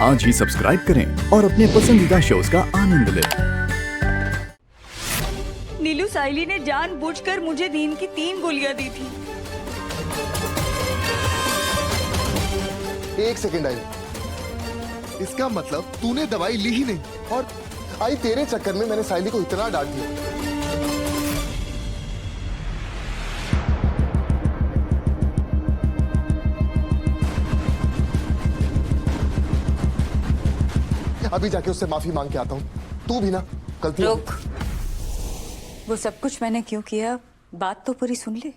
आज ही सब्सक्राइब करें और अपने पसंदीदा शोज का आनंद लें। नीलू, साइली ने जानबूझकर मुझे नींद की 3 गोलियां दी थी। एक सेकेंड आई, इसका मतलब तूने दवाई ली ही नहीं। और आई, तेरे चक्कर में मैंने साइली को इतना डांट दिया। अभी जाके उससे माफी मांग के आता हूँ। तू भी ना गलती। रुक, वो सब कुछ मैंने क्यों किया, बात तो पूरी सुन ले।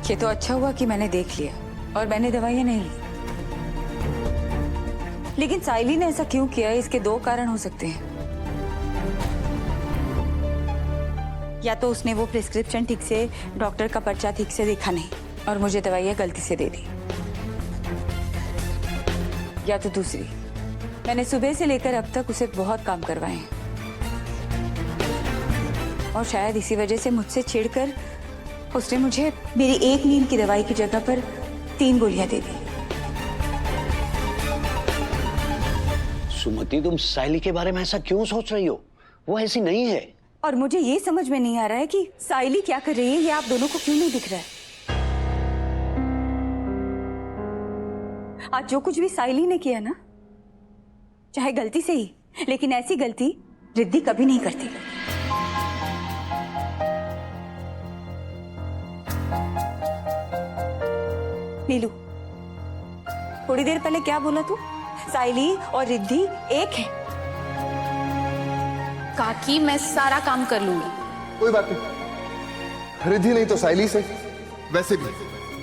ये तो अच्छा हुआ कि मैंने देख लिया और मैंने दवाइयां नहीं ली। लेकिन साइली ने ऐसा क्यों किया, इसके 2 कारण हो सकते हैं। या तो उसने वो प्रिस्क्रिप्शन ठीक से, डॉक्टर का पर्चा ठीक से देखा नहीं और मुझे दवाइयां गलती से दे दी। या तो दूसरी, मैंने सुबह से लेकर अब तक उसे बहुत काम करवाए हैं और शायद इसी वजह से मुझसे चिढ़कर उसने मुझे मेरी एक नींद की दवाई की जगह पर 3 गोलियां दे दी। सुमति, तुम साइली के बारे में ऐसा क्यों सोच रही हो? वो ऐसी नहीं है। और मुझे ये समझ में नहीं आ रहा है कि साइली क्या कर रही है, ये आप दोनों को क्यों नहीं दिख रहा है। आज जो कुछ भी साइली ने किया ना, चाहे गलती से ही, लेकिन ऐसी गलती रिद्धि कभी नहीं करती। नीलू, थोड़ी देर पहले क्या बोला तू? साइली और रिद्धि एक है। काकी, मैं सारा काम कर लूंगी। कोई बात नहीं, रिद्धि नहीं तो साइली से। वैसे भी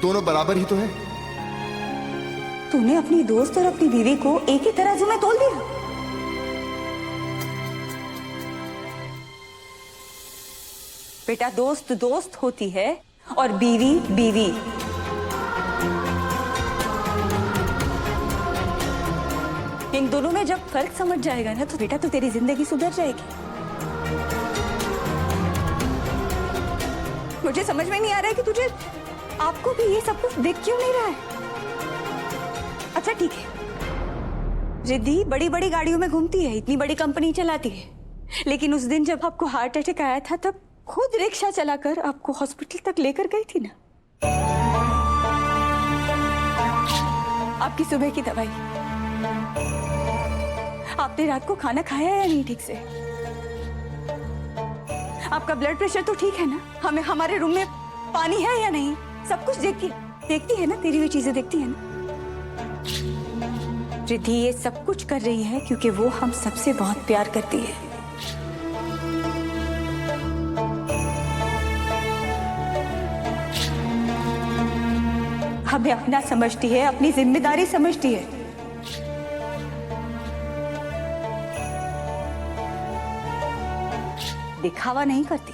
दोनों बराबर ही तो है। तूने अपनी दोस्त और अपनी बीवी को एक ही तराजू में तोल दिया। बेटा, दोस्त दोस्त होती है और बीवी बीवी। इन दोनों में जब फर्क समझ जाएगा ना, तो बेटा तो तेरी जिंदगी सुधर जाएगी। मुझे समझ में नहीं आ रहा है कि तुझे, आपको भी ये सब कुछ दिख क्यों नहीं रहा है। अच्छा ठीक है, रिद्धि बड़ी बड़ी गाड़ियों में घूमती है, इतनी बड़ी कंपनी चलाती है, लेकिन उस दिन जब आपको हार्ट अटैक आया था तब खुद रिक्शा चलाकर आपको हॉस्पिटल तक लेकर गई थी ना। आपकी सुबह की दवाई, आपने रात को खाना खाया या नहीं ठीक से, आपका ब्लड प्रेशर तो ठीक है ना, हमें हमारे रूम में पानी है या नहीं, सब कुछ देखती है ना, तेरी भी चीजें देखती है ना। रिद्धि ये सब कुछ कर रही है क्योंकि वो हम सबसे बहुत प्यार करती है। हमें अपना समझती है, अपनी जिम्मेदारी समझती है। दिखावा नहीं करती।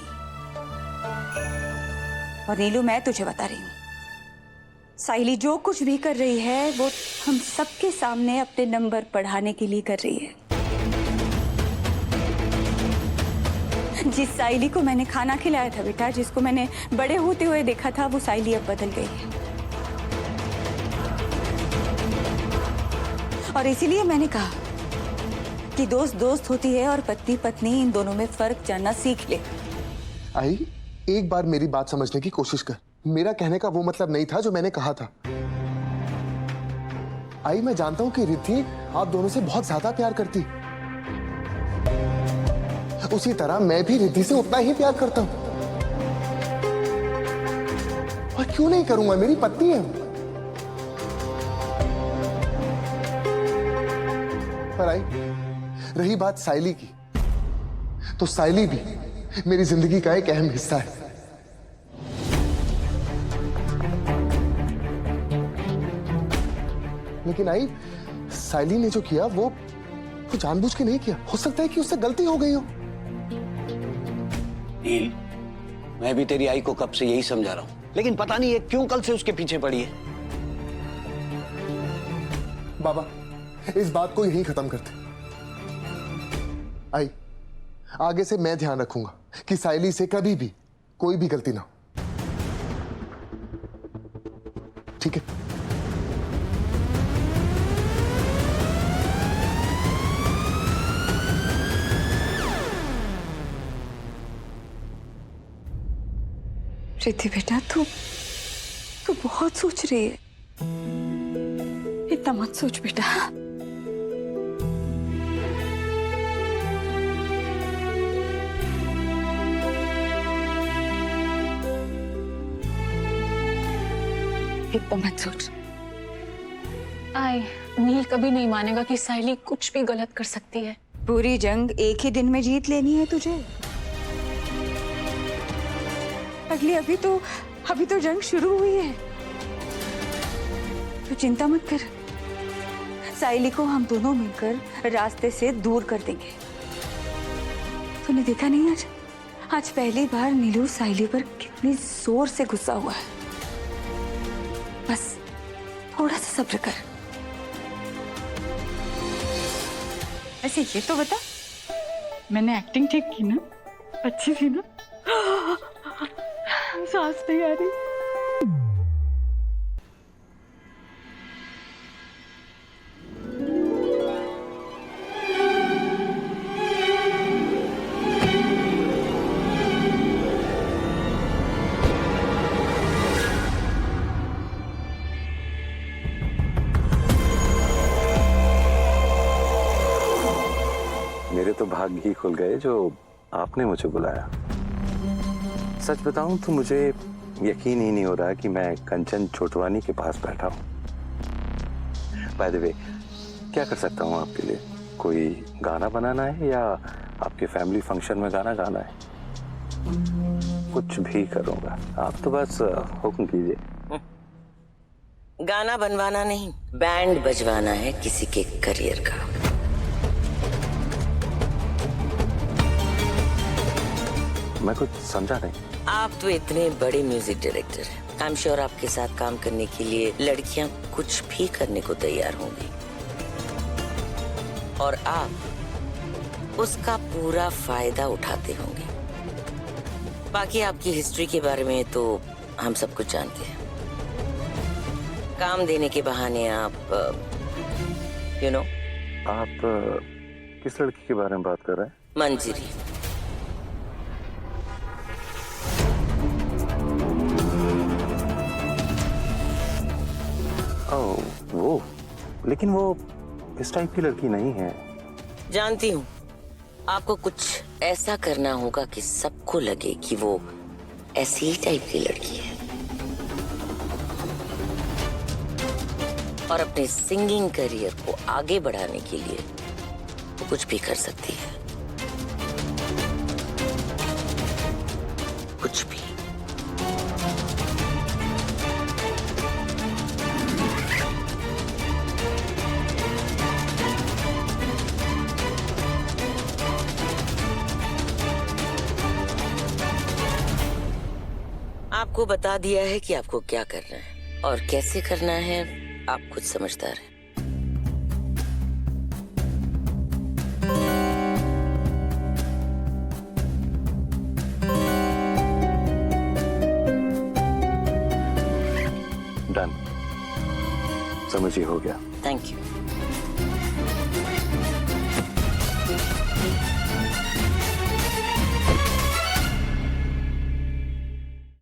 और नीलू, मैं तुझे बता रही हूं, साइली जो कुछ भी कर रही है वो हम सबके सामने अपने नंबर बढ़ाने के लिए कर रही है। जिस साइली को मैंने खाना खिलाया था बेटा, जिसको मैंने बड़े होते हुए देखा था, वो साइली अब बदल गई है। और इसीलिए मैंने कहा कि दोस्त दोस्त होती है और पत्नी पत्नी, इन दोनों में फर्क जानना सीख ले। आई, एक बार मेरी बात समझने की कोशिश कर। मेरा कहने का वो मतलब नहीं था जो मैंने कहा था। आई, मैं जानता हूं कि रिद्धि आप दोनों से बहुत ज्यादा प्यार करती, उसी तरह मैं भी रिद्धि से उतना ही प्यार करता हूं। और क्यों नहीं करूंगा, मेरी पत्नी है। पर आई, रही बात साइली की, तो साइली भी मेरी जिंदगी का एक अहम हिस्सा है। लेकिन आई, साइली ने जो किया वो जानबूझ के नहीं किया। हो सकता है कि उससे गलती हो गई हो। नील, मैं भी तेरी आई को कब से यही समझा रहा हूं, लेकिन पता नहीं है क्यों कल से उसके पीछे पड़ी है। बाबा, इस बात को यहीं खत्म करते। आई, आगे से मैं ध्यान रखूंगा कि साइली से कभी भी कोई भी गलती ना हो। ठीक है? रिद्धि बेटा, तू तू बहुत सोच रही है। इतना मत सोच बेटा। इतना मत सोच। नील कभी नहीं मानेगा कि साइली कुछ भी गलत कर सकती है। पूरी जंग एक ही दिन में जीत लेनी है तुझे। अगली अभी तो जंग शुरू हुई है। तू चिंता मत कर। साइली को हम दोनों मिलकर रास्ते से दूर कर देंगे। तूने देखा नहीं आज पहली बार नीलू साइली पर कितनी जोर से गुस्सा हुआ है। बस थोड़ा सा सब्र कर। ऐसे ये तो बता, मैंने एक्टिंग ठीक की ना? अच्छी थी ना? सांस नहीं आ रही। मेरे तो भाग्य ही खुल गए जो आपने मुझे बुलाया। सच बताऊं तो मुझे यकीन ही नहीं हो रहा कि मैं कंचन छोटवानी के पास बैठा हूं। बाय द वे, क्या कर सकता हूं आपके लिए? कोई गाना बनाना है या आपके फैमिली फंक्शन में गाना गाना है? कुछ भी करूंगा, आप तो बस हुक्म कीजिए। गाना बनवाना नहीं, बैंड बजवाना है किसी के करियर का। मैं कुछ समझा नहीं। आप तो इतने बड़े म्यूजिक डायरेक्टर हैं। आई एम श्योर आपके साथ काम करने के लिए लड़कियां कुछ भी करने को तैयार होंगी, और आप उसका पूरा फायदा उठाते होंगे। बाकी आपकी हिस्ट्री के बारे में तो हम सब कुछ जानते हैं। काम देने के बहाने आप आप किस लड़की के बारे में बात कर रहे हैं? मंजरी। वो, लेकिन वो इस टाइप की लड़की नहीं है। जानती हूँ, आपको कुछ ऐसा करना होगा कि सबको लगे कि वो ऐसी ही टाइप की लड़की है, और अपने सिंगिंग करियर को आगे बढ़ाने के लिए वो कुछ भी कर सकती है। कुछ भी। आपको बता दिया है कि आपको क्या करना है और कैसे करना है, आप खुद समझदार हैं। डन, समझिए, हो गया। Thank you.